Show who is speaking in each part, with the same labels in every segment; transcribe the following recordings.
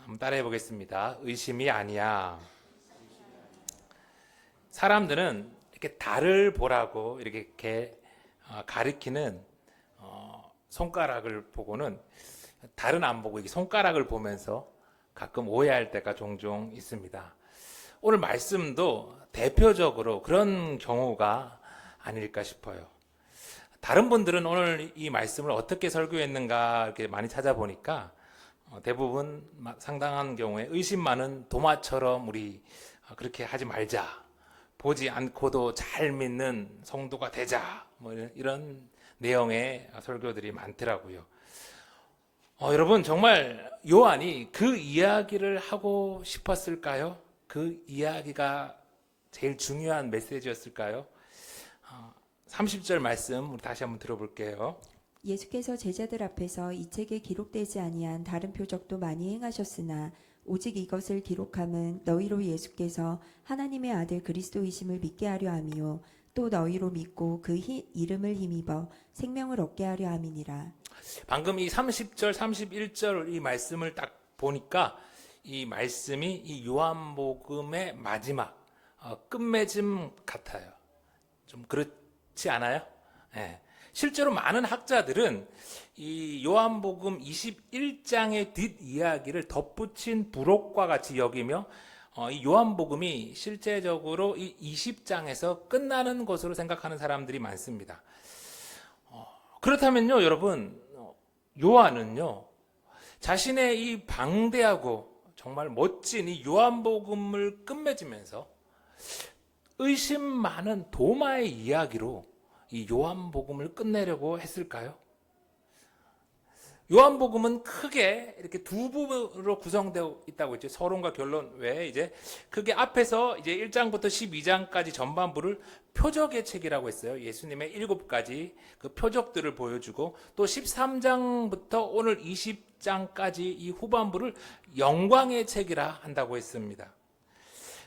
Speaker 1: 한번 따라해 보겠습니다. 의심이 아니야. 사람들은 이렇게 달을 보라고 이렇게 가리키는 손가락을 보고는 달은 안 보고 이게 손가락을 보면서 가끔 오해할 때가 종종 있습니다. 오늘 말씀도 대표적으로 그런 경우가 아닐까 싶어요. 다른 분들은 오늘 이 말씀을 어떻게 설교했는가 이렇게 많이 찾아보니까 대부분 상당한 경우에 의심 많은 도마처럼 우리 그렇게 하지 말자. 보지 않고도 잘 믿는 성도가 되자. 뭐 이런 내용의 설교들이 많더라고요. 여러분 정말 요한이 그 이야기를 하고 싶었을까요? 그 이야기가 제일 중요한 메시지였을까요? 30절 말씀 우리 다시 한번 들어볼게요.
Speaker 2: 예수께서 제자들 앞에서 이 책에 기록되지 아니한 다른 표적도 많이 행하셨으나 오직 이것을 기록함은 너희로 예수께서 하나님의 아들 그리스도이심을 믿게 하려 함이요 또 너희로 믿고 그 이름을 힘입어 생명을 얻게 하려 함이니라.
Speaker 1: 방금 이 30절 31절 이 말씀을 딱 보니까 이 말씀이 이 요한복음의 마지막 끝맺음 같아요. 좀 그렇지 않아요? 네. 실제로 많은 학자들은 이 요한복음 21장의 뒷이야기를 덧붙인 부록과 같이 여기며 이 요한복음이 실제적으로 이 20장에서 끝나는 것으로 생각하는 사람들이 많습니다. 그렇다면요, 여러분, 요한은요, 자신의 이 방대하고 정말 멋진 이 요한복음을 끝맺으면서 의심 많은 도마의 이야기로 이 요한복음을 끝내려고 했을까요? 요한복음은 크게 이렇게 두 부분으로 구성되어 있다고 했죠. 서론과 결론 외에 이제 크게 앞에서 이제 1장부터 12장까지 전반부를 표적의 책이라고 했어요. 예수님의 7가지 그 표적들을 보여주고 또 13장부터 오늘 20장까지 이 후반부를 영광의 책이라 한다고 했습니다.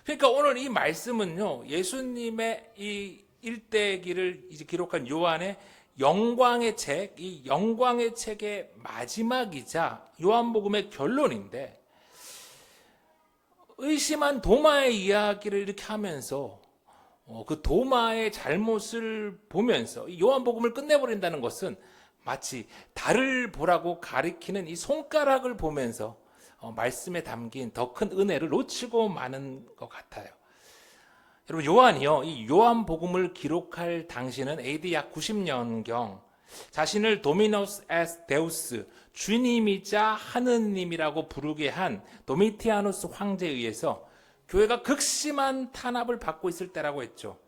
Speaker 1: 그러니까 오늘 이 말씀은요, 예수님의 이 일대기를 이제 기록한 요한의 영광의 책, 이 영광의 책의 마지막이자 요한복음의 결론인데, 의심한 도마의 이야기를 이렇게 하면서 그 도마의 잘못을 보면서 이 요한복음을 끝내버린다는 것은 마치 달을 보라고 가리키는 이 손가락을 보면서 말씀에 담긴 더 큰 은혜를 놓치고 마는 것 같아요. 여러분 요한이요, 이 요한복음을 기록할 당시는 AD 약 90년경 자신을 도미노스 에스 데우스, 주님이자 하느님이라고 부르게 한 도미티아누스 황제에 의해서 교회가 극심한 탄압을 받고 있을 때라고 했죠.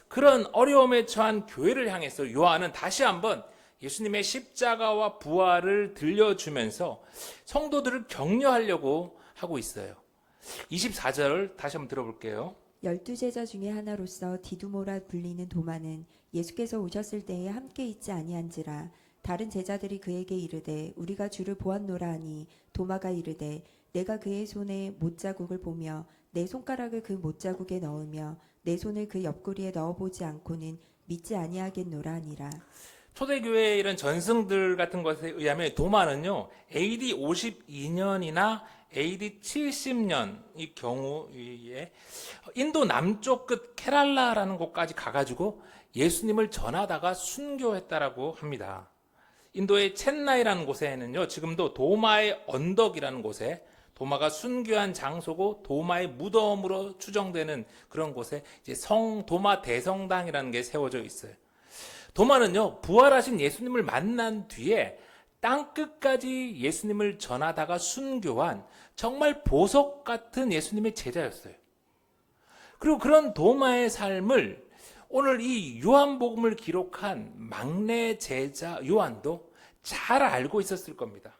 Speaker 1: 그런 어려움에 처한 교회를 향해서 요한은 다시 한번 예수님의 십자가와 부활을 들려주면서 성도들을 격려하려고 하고 있어요. 24절 다시 한번 들어볼게요.
Speaker 2: 12제자 중에 하나로서 디두모라 불리는 도마는 예수께서 오셨을 때에 함께 있지 아니한지라. 다른 제자들이 그에게 이르되 우리가 주를 보았노라 하니 도마가 이르되 내가 그의 손에 못자국을 보며 내 손가락을 그 못자국에 넣으며 내 손을 그 옆구리에 넣어보지 않고는 믿지 아니하겠노라 하니라.
Speaker 1: 초대교회의 이런 전승들 같은 것에 의하면 도마는요, AD 52년이나 AD 70년 이 경우에 인도 남쪽 끝 케랄라라는 곳까지 가가지고 예수님을 전하다가 순교했다라고 합니다. 인도의 첸나이라는 곳에는요, 지금도 도마의 언덕이라는 곳에 도마가 순교한 장소고 도마의 무덤으로 추정되는 그런 곳에 이제 도마 대성당이라는 게 세워져 있어요. 도마는요, 부활하신 예수님을 만난 뒤에 땅끝까지 예수님을 전하다가 순교한 정말 보석 같은 예수님의 제자였어요. 그리고 그런 도마의 삶을 오늘 이 요한복음을 기록한 막내 제자 요한도 잘 알고 있었을 겁니다.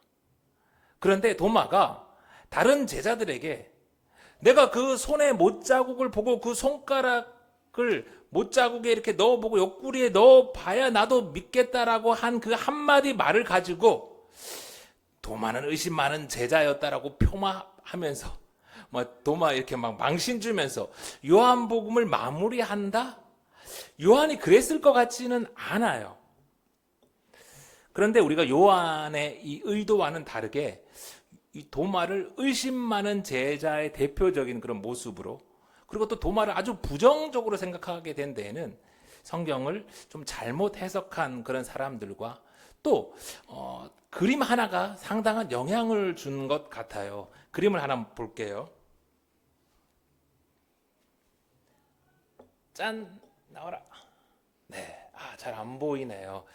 Speaker 1: 그런데 도마가 다른 제자들에게 내가 그 손에 못자국을 보고 그 손가락을 못자국에 이렇게 넣어보고 옆구리에 넣어봐야 나도 믿겠다라고 한 그 한마디 말을 가지고 도마는 의심 많은 제자였다라고 폄하하면서 도마 이렇게 막 망신 주면서 요한복음을 마무리한다? 요한이 그랬을 것 같지는 않아요. 그런데 우리가 요한의 이 의도와는 다르게 이 도마를 의심 많은 제자의 대표적인 그런 모습으로, 그리고 또 도마를 아주 부정적으로 생각하게 된 데에는 성경을 좀 잘못 해석한 그런 사람들과 또 그림 하나가 상당한 영향을 준 것 같아요. 그림을 하나 볼게요. 짠, 나와라. 네, 잘 안 보이네요.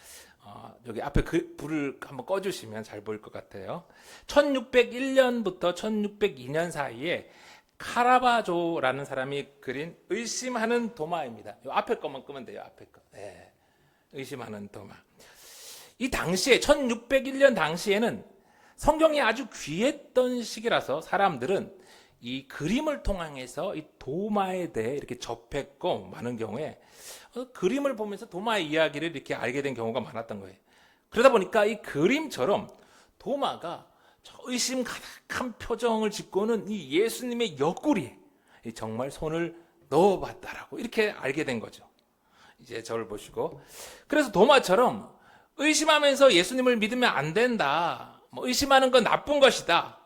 Speaker 1: 여기 앞에 그 불을 한번 꺼주시면 잘 보일 것 같아요. 1601년부터 1602년 사이에 카라바조라는 사람이 그린 의심하는 도마입니다. 이 앞에 것만 끄면 돼요. 앞에 거. 네, 의심하는 도마. 이 당시에 1601년 당시에는 성경이 아주 귀했던 시기라서 사람들은 이 그림을 통해서 이 도마에 대해 이렇게 접했고, 많은 경우에 그림을 보면서 도마의 이야기를 이렇게 알게 된 경우가 많았던 거예요. 그러다 보니까 이 그림처럼 도마가 저 의심 가득한 표정을 짓고는 이 예수님의 옆구리에 정말 손을 넣어봤다라고 이렇게 알게 된 거죠. 이제 저를 보시고, 그래서 도마처럼 의심하면서 예수님을 믿으면 안 된다, 의심하는 건 나쁜 것이다,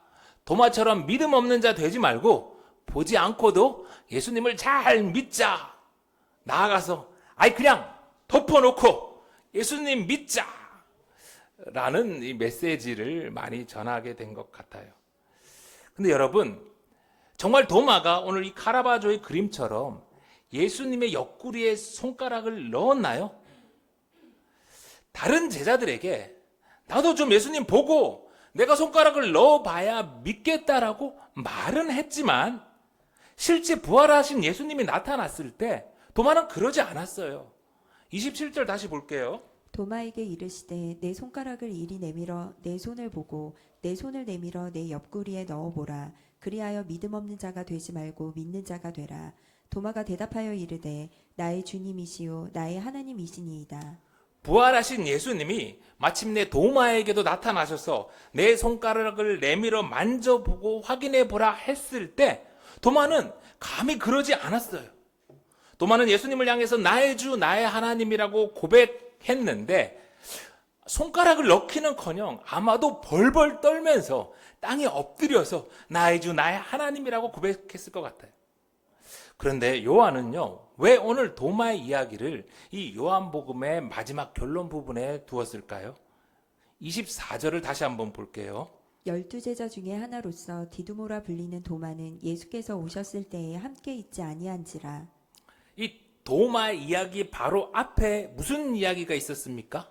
Speaker 1: 도마처럼 믿음 없는 자 되지 말고 보지 않고도 예수님을 잘 믿자, 나아가서 그냥 덮어놓고 예수님 믿자 라는 이 메시지를 많이 전하게 된 것 같아요. 근데 여러분, 정말 도마가 오늘 이 카라바조의 그림처럼 예수님의 옆구리에 손가락을 넣었나요? 다른 제자들에게 나도 좀 예수님 보고 내가 손가락을 넣어봐야 믿겠다라고 말은 했지만, 실제 부활하신 예수님이 나타났을 때 도마는 그러지 않았어요. 27절 다시 볼게요.
Speaker 2: 도마에게 이르시되 내 손가락을 이리 내밀어 내 손을 보고 내 손을 내밀어 내 옆구리에 넣어보라. 그리하여 믿음 없는 자가 되지 말고 믿는 자가 되라. 도마가 대답하여 이르되 나의 주님이시요 나의 하나님이시니이다.
Speaker 1: 부활하신 예수님이 마침내 도마에게도 나타나셔서 내 손가락을 내밀어 만져보고 확인해보라 했을 때 도마는 감히 그러지 않았어요. 도마는 예수님을 향해서 나의 주 나의 하나님이라고 고백했는데, 손가락을 넣기는커녕 아마도 벌벌 떨면서 땅에 엎드려서 나의 주 나의 하나님이라고 고백했을 것 같아요. 그런데 요한은요, 왜 오늘 도마의 이야기를 이 요한복음의 마지막 결론 부분에 두었을까요? 24절을 다시 한번 볼게요.
Speaker 2: 12제자 중에 하나로서 디두모라 불리는 도마는 예수께서 오셨을 때에 함께 있지 아니한지라.
Speaker 1: 이 도마의 이야기 바로 앞에 무슨 이야기가 있었습니까?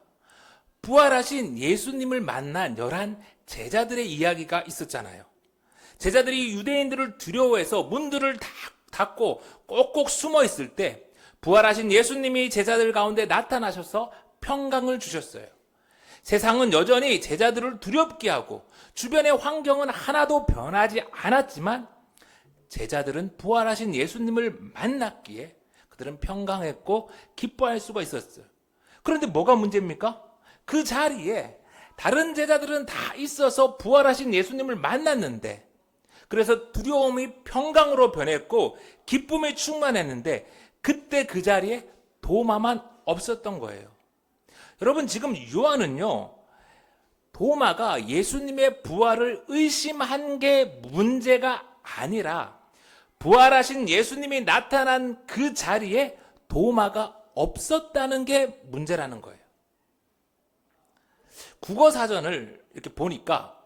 Speaker 1: 부활하신 예수님을 만난 11 제자들의 이야기가 있었잖아요. 제자들이 유대인들을 두려워해서 문들을 닫고 꼭꼭 숨어 있을 때 부활하신 예수님이 제자들 가운데 나타나셔서 평강을 주셨어요. 세상은 여전히 제자들을 두렵게 하고 주변의 환경은 하나도 변하지 않았지만 제자들은 부활하신 예수님을 만났기에 그들은 평강했고 기뻐할 수가 있었어요. 그런데 뭐가 문제입니까? 그 자리에 다른 제자들은 다 있어서 부활하신 예수님을 만났는데, 그래서 두려움이 평강으로 변했고 기쁨이 충만했는데, 그때 그 자리에 도마만 없었던 거예요. 여러분, 지금 요한은요, 도마가 예수님의 부활을 의심한 게 문제가 아니라 부활하신 예수님이 나타난 그 자리에 도마가 없었다는 게 문제라는 거예요. 국어사전을 이렇게 보니까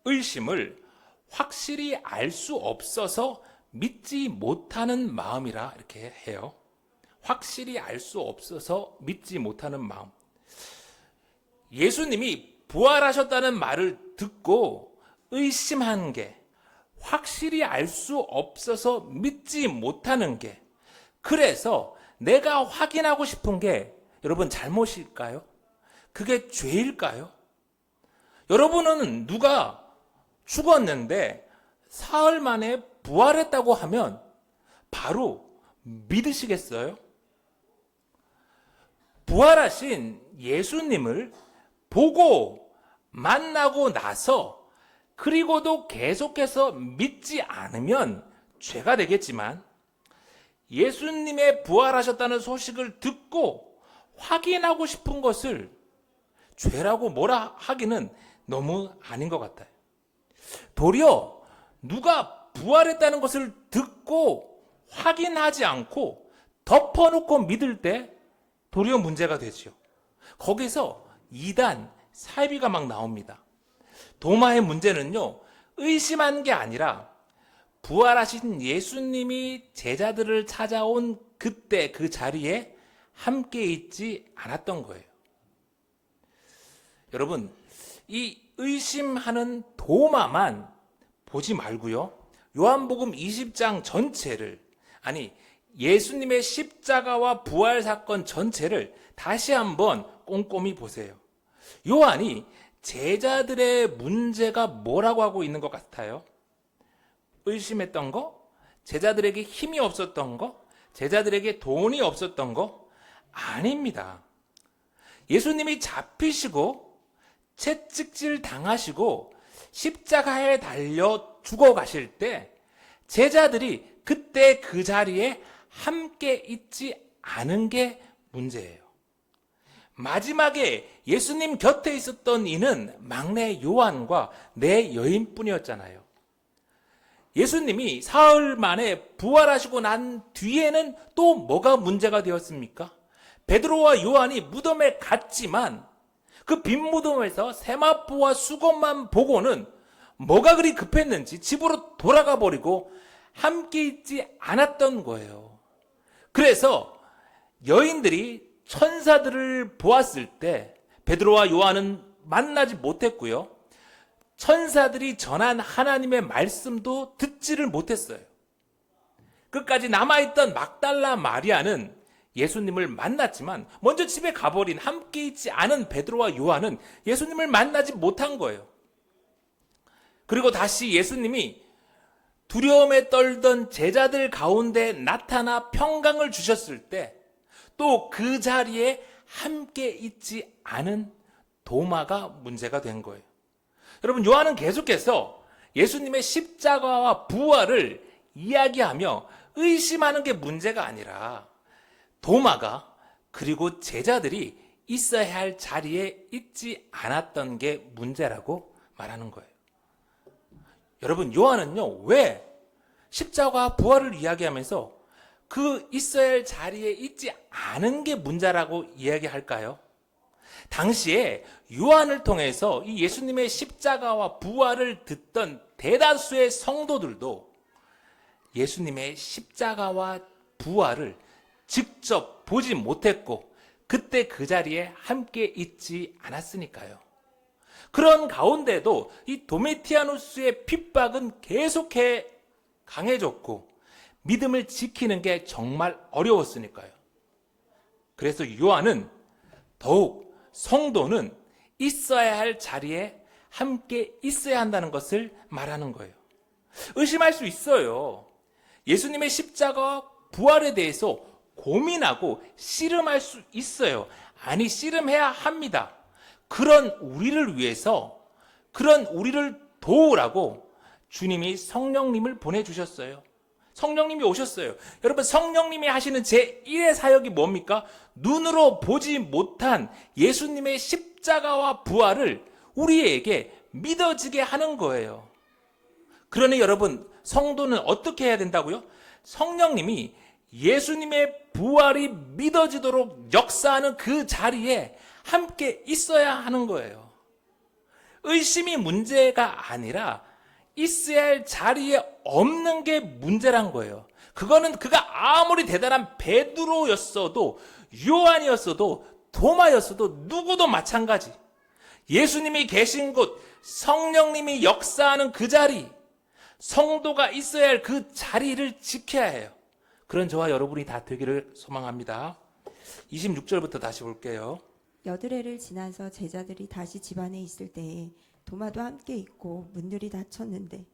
Speaker 1: 의심을 확실히 알 수 없어서 믿지 못하는 마음이라 이렇게 해요. 확실히 알 수 없어서 믿지 못하는 마음. 예수님이 부활하셨다는 말을 듣고 의심한 게, 확실히 알 수 없어서 믿지 못하는 게, 그래서 내가 확인하고 싶은 게 여러분 잘못일까요? 그게 죄일까요? 여러분은 누가 죽었는데 사흘 만에 부활했다고 하면 바로 믿으시겠어요? 부활하신 예수님을 보고 만나고 나서 그리고도 계속해서 믿지 않으면 죄가 되겠지만, 예수님의 부활하셨다는 소식을 듣고 확인하고 싶은 것을 죄라고 뭐라 하기는 너무 아닌 것 같아요. 도리어 누가 부활했다는 것을 듣고 확인하지 않고 덮어놓고 믿을 때 도리어 문제가 되지요. 거기서 이단, 사이비가 막 나옵니다. 도마의 문제는요, 의심한 게 아니라 부활하신 예수님이 제자들을 찾아온 그때 그 자리에 함께 있지 않았던 거예요. 여러분, 이 의심하는 도마만 보지 말고요, 요한복음 20장 전체를, 아니 예수님의 십자가와 부활 사건 전체를 다시 한번 꼼꼼히 보세요. 요한이 제자들의 문제가 뭐라고 하고 있는 것 같아요? 의심했던 거? 제자들에게 힘이 없었던 거? 제자들에게 돈이 없었던 거? 아닙니다. 예수님이 잡히시고 채찍질 당하시고 십자가에 달려 죽어가실 때 제자들이 그때 그 자리에 함께 있지 않은 게 문제예요. 마지막에 예수님 곁에 있었던 이는 막내 요한과 네 여인뿐이었잖아요. 예수님이 사흘 만에 부활하시고 난 뒤에는 또 뭐가 문제가 되었습니까? 베드로와 요한이 무덤에 갔지만 그 빈 무덤에서 세마포와 수건만 보고는 뭐가 그리 급했는지 집으로 돌아가 버리고 함께 있지 않았던 거예요. 그래서 여인들이 천사들을 보았을 때 베드로와 요한은 만나지 못했고요, 천사들이 전한 하나님의 말씀도 듣지를 못했어요. 끝까지 남아있던 막달라 마리아는 예수님을 만났지만 먼저 집에 가버린 함께 있지 않은 베드로와 요한은 예수님을 만나지 못한 거예요. 그리고 다시 예수님이 두려움에 떨던 제자들 가운데 나타나 평강을 주셨을 때 또 그 자리에 함께 있지 않은 도마가 문제가 된 거예요. 여러분, 요한은 계속해서 예수님의 십자가와 부활을 이야기하며 의심하는 게 문제가 아니라 도마가 그리고 제자들이 있어야 할 자리에 있지 않았던 게 문제라고 말하는 거예요. 여러분, 요한은요, 왜 십자가와 부활을 이야기하면서 그 있어야 할 자리에 있지 않은 게 문제라고 이야기할까요? 당시에 요한을 통해서 이 예수님의 십자가와 부활을 듣던 대다수의 성도들도 예수님의 십자가와 부활을 직접 보지 못했고 그때 그 자리에 함께 있지 않았으니까요. 그런 가운데도 이 도미티아누스의 핍박은 계속해 강해졌고 믿음을 지키는 게 정말 어려웠으니까요. 그래서 요한은 더욱 성도는 있어야 할 자리에 함께 있어야 한다는 것을 말하는 거예요. 의심할 수 있어요. 예수님의 십자가와 부활에 대해서 고민하고 씨름할 수 있어요. 아니, 씨름해야 합니다. 그런 우리를 위해서, 그런 우리를 도우라고 주님이 성령님을 보내주셨어요. 성령님이 오셨어요. 여러분, 성령님이 하시는 제1의 사역이 뭡니까? 눈으로 보지 못한 예수님의 십자가와 부활을 우리에게 믿어지게 하는 거예요. 그러니 여러분, 성도는 어떻게 해야 된다고요? 성령님이 예수님의 부활이 믿어지도록 역사하는 그 자리에 함께 있어야 하는 거예요. 의심이 문제가 아니라 있어야 할 자리에 없는 게 문제란 거예요. 그거는 그가 아무리 대단한 베드로였어도, 요한이었어도, 도마였어도 누구도 마찬가지. 예수님이 계신 곳, 성령님이 역사하는 그 자리, 성도가 있어야 할 그 자리를 지켜야 해요. 그런 저와 여러분이 다 되기를 소망합니다. 26절부터 다시 볼게요.
Speaker 2: 여드레를 지나서 제자들이 다시 집 안에 있을 때에 도마도 함께 있고 문들이 닫혔는데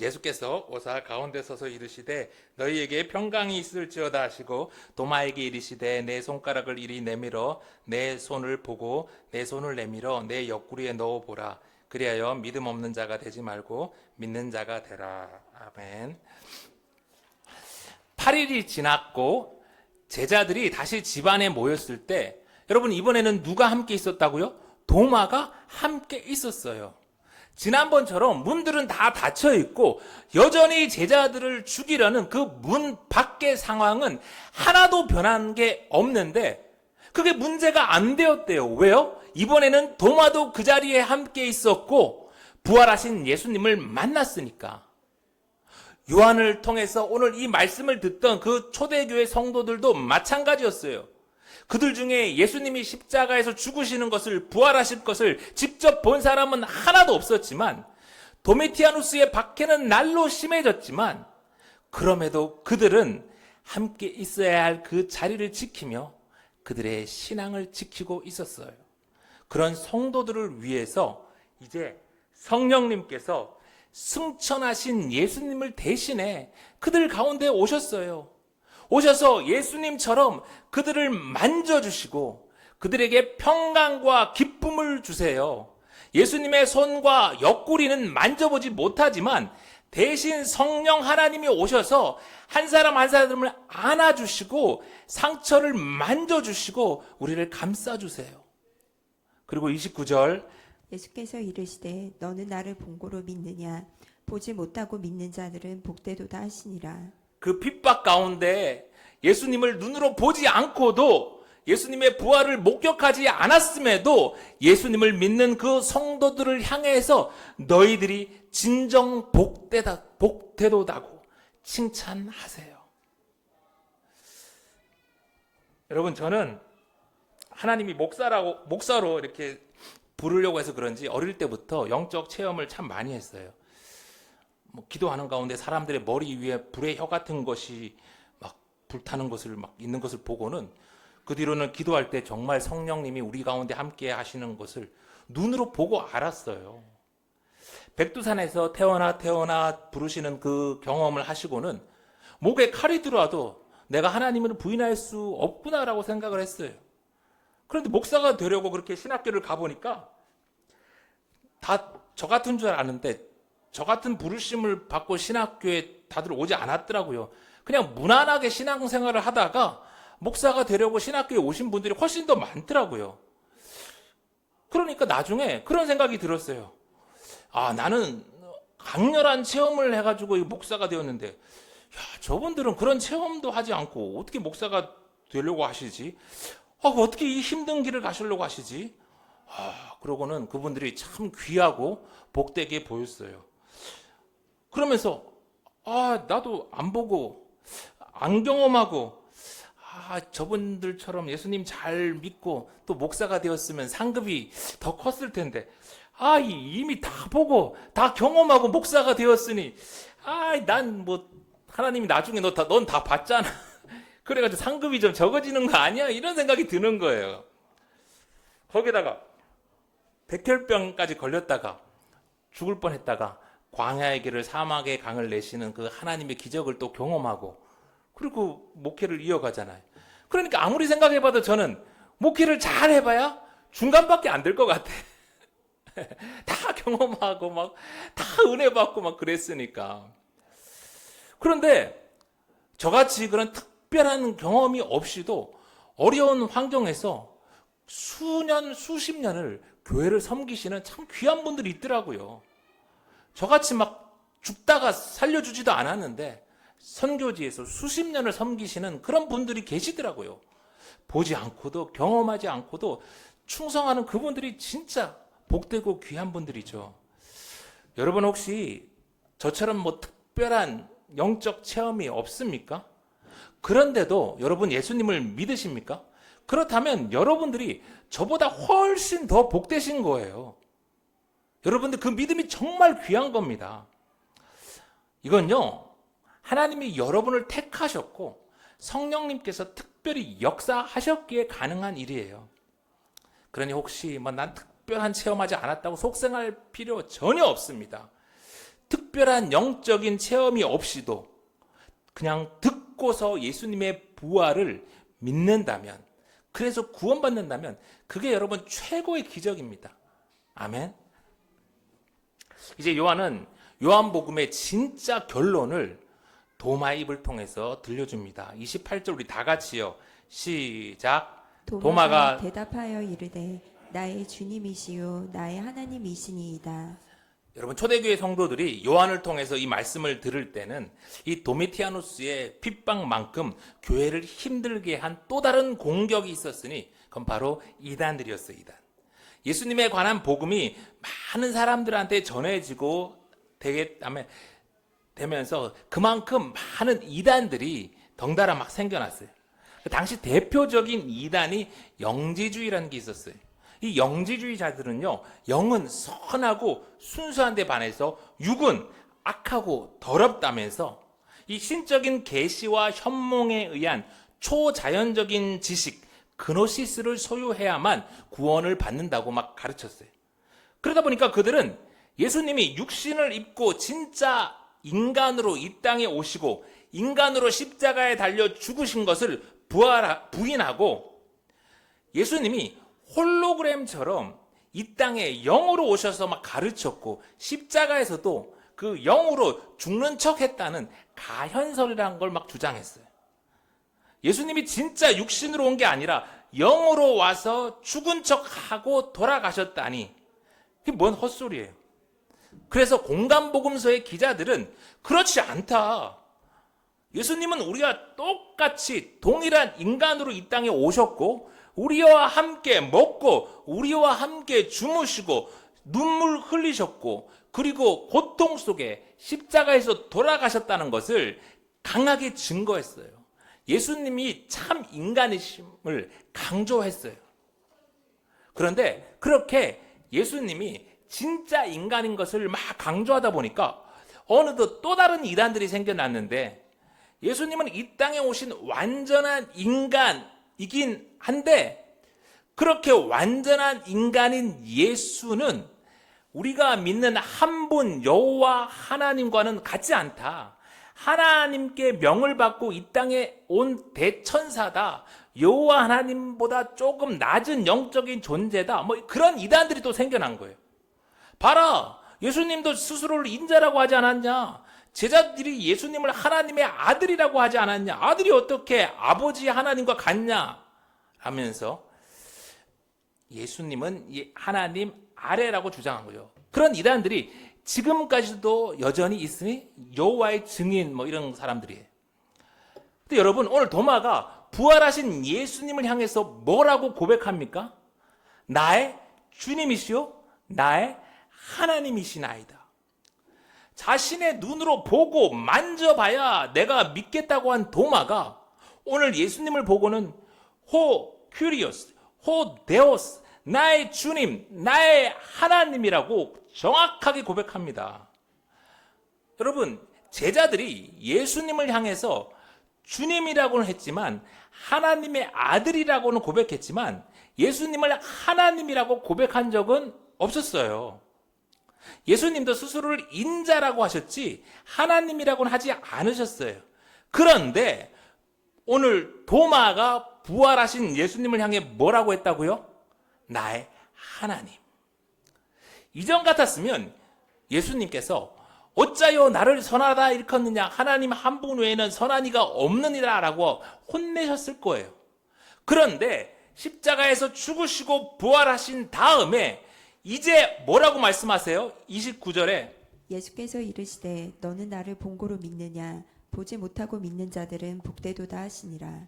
Speaker 1: 예수께서 오사 가운데 서서 이르시되 너희에게 평강이 있을지어다 하시고 도마에게 이르시되 내 손가락을 이리 내밀어 내 손을 보고 내 손을 내밀어 내 옆구리에 넣어보라. 그리하여 믿음 없는 자가 되지 말고 믿는 자가 되라. 아멘. 8일이 지났고 제자들이 다시 집안에 모였을 때 여러분, 이번에는 누가 함께 있었다고요? 도마가 함께 있었어요. 지난번처럼 문들은 다 닫혀 있고 여전히 제자들을 죽이려는 그 문 밖의 상황은 하나도 변한 게 없는데 그게 문제가 안 되었대요. 왜요? 이번에는 도마도 그 자리에 함께 있었고 부활하신 예수님을 만났으니까. 요한을 통해서 오늘 이 말씀을 듣던 그 초대교회 성도들도 마찬가지였어요. 그들 중에 예수님이 십자가에서 죽으시는 것을, 부활하실 것을 직접 본 사람은 하나도 없었지만 도미티아누스의 박해는 날로 심해졌지만 그럼에도 그들은 함께 있어야 할 그 자리를 지키며 그들의 신앙을 지키고 있었어요. 그런 성도들을 위해서 이제 성령님께서 승천하신 예수님을 대신해 그들 가운데 오셨어요. 오셔서 예수님처럼 그들을 만져주시고 그들에게 평강과 기쁨을 주세요. 예수님의 손과 옆구리는 만져보지 못하지만 대신 성령 하나님이 오셔서 한 사람 한 사람을 안아주시고 상처를 만져주시고 우리를 감싸주세요. 그리고 29절
Speaker 2: 예수께서 이르시되 너는 나를 본고로 믿느냐 보지 못하고 믿는 자들은 복되도다 하시니라.
Speaker 1: 그 핍박 가운데 예수님을 눈으로 보지 않고도 예수님의 부활을 목격하지 않았음에도 예수님을 믿는 그 성도들을 향해서 너희들이 진정 복되도다고 칭찬하세요. 여러분, 저는 하나님이 목사로 이렇게 부르려고 해서 그런지 어릴 때부터 영적 체험을 참 많이 했어요. 기도하는 가운데 사람들의 머리 위에 불의 혀 같은 것이 막 불타는 것을 막 있는 것을 보고는 그 뒤로는 기도할 때 정말 성령님이 우리 가운데 함께 하시는 것을 눈으로 보고 알았어요. 백두산에서 태어나 부르시는 그 경험을 하시고는 목에 칼이 들어와도 내가 하나님을 부인할 수 없구나라고 생각을 했어요. 그런데 목사가 되려고 그렇게 신학교를 가보니까 다 저 같은 줄 아는데 저 같은 부르심을 받고 신학교에 다들 오지 않았더라고요. 그냥 무난하게 신앙생활을 하다가 목사가 되려고 신학교에 오신 분들이 훨씬 더 많더라고요. 그러니까 나중에 그런 생각이 들었어요. 아, 나는 강렬한 체험을 해가지고 목사가 되었는데, 야, 저분들은 그런 체험도 하지 않고 어떻게 목사가 되려고 하시지? 어떻게 이 힘든 길을 가시려고 하시지? 그러고는 그분들이 참 귀하고 복되게 보였어요. 그러면서 나도 안 보고 안 경험하고 저분들처럼 예수님 잘 믿고 또 목사가 되었으면 상급이 더 컸을 텐데 이미 다 보고 다 경험하고 목사가 되었으니 난 뭐 하나님이 나중에 넌 다 봤잖아. 그래가지고 상급이 좀 적어지는 거 아니야? 이런 생각이 드는 거예요. 거기다가 백혈병까지 걸렸다가 죽을 뻔했다가 광야의 길을 사막의 강을 내시는 그 하나님의 기적을 또 경험하고 그리고 목회를 이어가잖아요. 그러니까 아무리 생각해봐도 저는 목회를 잘 해봐야 중간밖에 안 될 것 같아. 다 경험하고 막 다 은혜 받고 막 그랬으니까. 그런데 저같이 그런 특별한 경험이 없이도 어려운 환경에서 수년, 수십 년을 교회를 섬기시는 참 귀한 분들이 있더라고요. 저같이 막 죽다가 살려주지도 않았는데 선교지에서 수십 년을 섬기시는 그런 분들이 계시더라고요. 보지 않고도 경험하지 않고도 충성하는 그분들이 진짜 복되고 귀한 분들이죠. 여러분 혹시 저처럼 뭐 특별한 영적 체험이 없습니까? 그런데도 여러분 예수님을 믿으십니까? 그렇다면 여러분들이 저보다 훨씬 더 복되신 거예요. 여러분들 그 믿음이 정말 귀한 겁니다. 이건요, 하나님이 여러분을 택하셨고 성령님께서 특별히 역사하셨기에 가능한 일이에요. 그러니 혹시 난 특별한 체험하지 않았다고 속상할 필요 전혀 없습니다. 특별한 영적인 체험이 없이도 그냥 듣고서 예수님의 부활을 믿는다면, 그래서 구원받는다면 그게 여러분 최고의 기적입니다. 아멘. 이제 요한은 요한복음의 진짜 결론을 도마의 입을 통해서 들려줍니다. 28절 우리 다 같이요. 시작.
Speaker 2: 도마가 대답하여 이르되 나의 주님이시요 나의 하나님이시니이다.
Speaker 1: 여러분, 초대교회 성도들이 요한을 통해서 이 말씀을 들을 때는 이 도미티아누스의 핍박만큼 교회를 힘들게 한 또 다른 공격이 있었으니 그건 바로 이단들이었어요. 이단. 예수님에 관한 복음이 많은 사람들한테 전해지고 되면서 그만큼 많은 이단들이 덩달아 막 생겨났어요. 당시 대표적인 이단이 영지주의라는 게 있었어요. 이 영지주의자들은요, 영은 선하고 순수한 데 반해서 육은 악하고 더럽다면서 이 신적인 계시와 현몽에 의한 초자연적인 지식, 그노시스를 소유해야만 구원을 받는다고 막 가르쳤어요. 그러다 보니까 그들은 예수님이 육신을 입고 진짜 인간으로 이 땅에 오시고 인간으로 십자가에 달려 죽으신 것을 부인하고 예수님이 홀로그램처럼 이 땅에 영으로 오셔서 막 가르쳤고 십자가에서도 그 영으로 죽는 척 했다는 가현설이라는 걸 막 주장했어요. 예수님이 진짜 육신으로 온 게 아니라 영으로 와서 죽은 척하고 돌아가셨다니 이게 뭔 헛소리예요. 그래서 공간복음서의 기자들은 그렇지 않다. 예수님은 우리가 똑같이 동일한 인간으로 이 땅에 오셨고 우리와 함께 먹고 우리와 함께 주무시고 눈물 흘리셨고 그리고 고통 속에 십자가에서 돌아가셨다는 것을 강하게 증거했어요. 예수님이 참 인간이심을 강조했어요. 그런데 그렇게 예수님이 진짜 인간인 것을 막 강조하다 보니까 어느덧 또 다른 이단들이 생겨났는데 예수님은 이 땅에 오신 완전한 인간이긴 한데 그렇게 완전한 인간인 예수는 우리가 믿는 한 분 여호와 하나님과는 같지 않다. 하나님께 명을 받고 이 땅에 온 대천사다. 여호와 하나님보다 조금 낮은 영적인 존재다. 뭐 그런 이단들이 또 생겨난 거예요. 봐라, 예수님도 스스로를 인자라고 하지 않았냐? 제자들이 예수님을 하나님의 아들이라고 하지 않았냐? 아들이 어떻게 아버지 하나님과 같냐? 하면서 예수님은 하나님 아래라고 주장한 거죠. 그런 이단들이 지금까지도 여전히 있으니 여호와의 증인 뭐 이런 사람들이에요. 근데 여러분, 오늘 도마가 부활하신 예수님을 향해서 뭐라고 고백합니까? 나의 주님이시요 나의 하나님이시나이다. 자신의 눈으로 보고 만져봐야 내가 믿겠다고 한 도마가 오늘 예수님을 보고는 호 큐리오스, 호 데오스, 나의 주님, 나의 하나님이라고 정확하게 고백합니다. 여러분, 제자들이 예수님을 향해서 주님이라고는 했지만 하나님의 아들이라고는 고백했지만 예수님을 하나님이라고 고백한 적은 없었어요. 예수님도 스스로를 인자라고 하셨지 하나님이라고는 하지 않으셨어요. 그런데 오늘 도마가 부활하신 예수님을 향해 뭐라고 했다고요? 나의 하나님. 이전 같았으면 예수님께서 어짜요 나를 선하다 일컫느냐, 하나님 한 분 외에는 선한 이가 없느니라 라고 혼내셨을 거예요. 그런데 십자가에서 죽으시고 부활하신 다음에 이제 뭐라고 말씀하세요? 29절에
Speaker 2: 예수께서 이르시되 너는 나를 본고로 믿느냐 보지 못하고 믿는 자들은 복되도다 하시니라.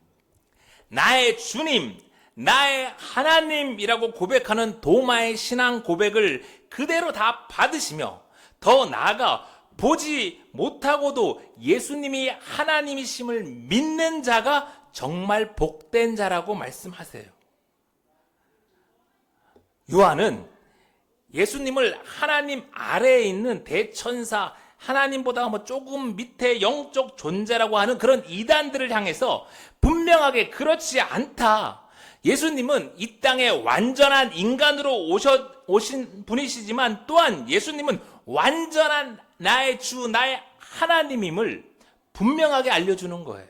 Speaker 1: 나의 주님, 나의 하나님이라고 고백하는 도마의 신앙 고백을 그대로 다 받으시며 더 나아가 보지 못하고도 예수님이 하나님이심을 믿는 자가 정말 복된 자라고 말씀하세요. 요한은 예수님을 하나님 아래에 있는 대천사, 하나님보다 뭐 조금 밑에 영적 존재라고 하는 그런 이단들을 향해서 분명하게 그렇지 않다. 예수님은 이 땅에 완전한 인간으로 오신 분이시지만 또한 예수님은 완전한 나의 주, 나의 하나님임을 분명하게 알려주는 거예요.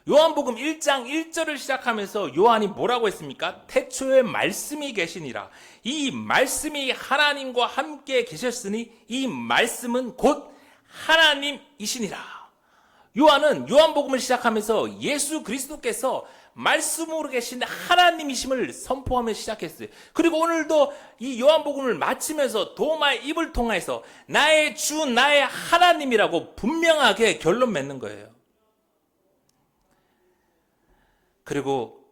Speaker 1: 요한복음 1장 1절을 시작하면서 요한이 뭐라고 했습니까? 태초에 말씀이 계시니라. 이 말씀이 하나님과 함께 계셨으니 이 말씀은 곧 하나님이시니라. 요한은 요한복음을 시작하면서 예수 그리스도께서 말씀으로 계신 하나님이심을 선포하며 시작했어요. 그리고 오늘도 이 요한복음을 마치면서 도마의 입을 통해서 나의 주 나의 하나님이라고 분명하게 결론 맺는 거예요. 그리고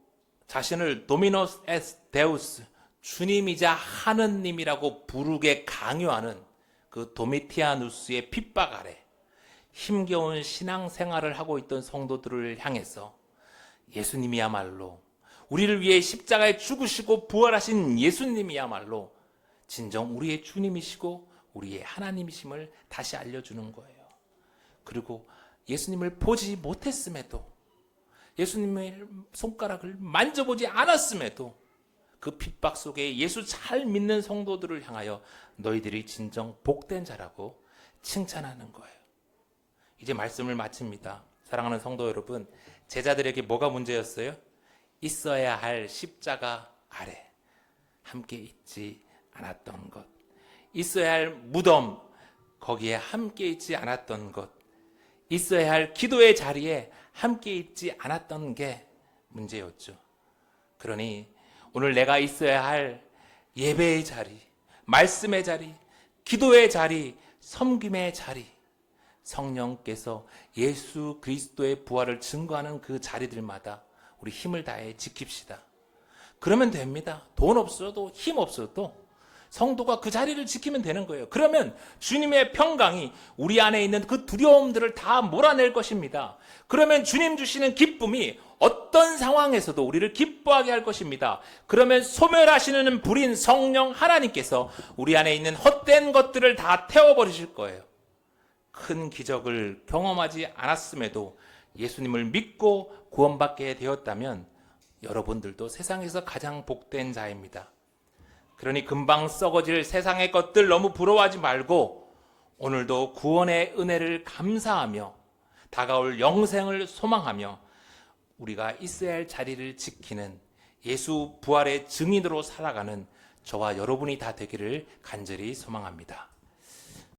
Speaker 1: 자신을 도미노스 에스 데우스, 주님이자 하느님이라고 부르게 강요하는 그 도미티아누스의 핍박 아래 힘겨운 신앙생활을 하고 있던 성도들을 향해서 예수님이야말로 우리를 위해 십자가에 죽으시고 부활하신 예수님이야말로 진정 우리의 주님이시고 우리의 하나님이심을 다시 알려주는 거예요. 그리고 예수님을 보지 못했음에도, 예수님의 손가락을 만져보지 않았음에도 그 핍박 속에 예수 잘 믿는 성도들을 향하여 너희들이 진정 복된 자라고 칭찬하는 거예요. 이제 말씀을 마칩니다. 사랑하는 성도 여러분, 제자들에게 뭐가 문제였어요? 있어야 할 십자가 아래 함께 있지 않았던 것, 있어야 할 무덤 거기에 함께 있지 않았던 것, 있어야 할 기도의 자리에 함께 있지 않았던 게 문제였죠. 그러니 오늘 내가 있어야 할 예배의 자리, 말씀의 자리, 기도의 자리, 섬김의 자리, 성령께서 예수 그리스도의 부활을 증거하는 그 자리들마다 우리 힘을 다해 지킵시다. 그러면 됩니다. 돈 없어도 힘 없어도 성도가 그 자리를 지키면 되는 거예요. 그러면 주님의 평강이 우리 안에 있는 그 두려움들을 다 몰아낼 것입니다. 그러면 주님 주시는 기쁨이 어떤 상황에서도 우리를 기뻐하게 할 것입니다. 그러면 소멸하시는 불인 성령 하나님께서 우리 안에 있는 헛된 것들을 다 태워버리실 거예요. 큰 기적을 경험하지 않았음에도 예수님을 믿고 구원받게 되었다면 여러분들도 세상에서 가장 복된 자입니다. 그러니 금방 썩어질 세상의 것들 너무 부러워하지 말고 오늘도 구원의 은혜를 감사하며 다가올 영생을 소망하며 우리가 있어야 할 자리를 지키는 예수 부활의 증인으로 살아가는 저와 여러분이 다 되기를 간절히 소망합니다.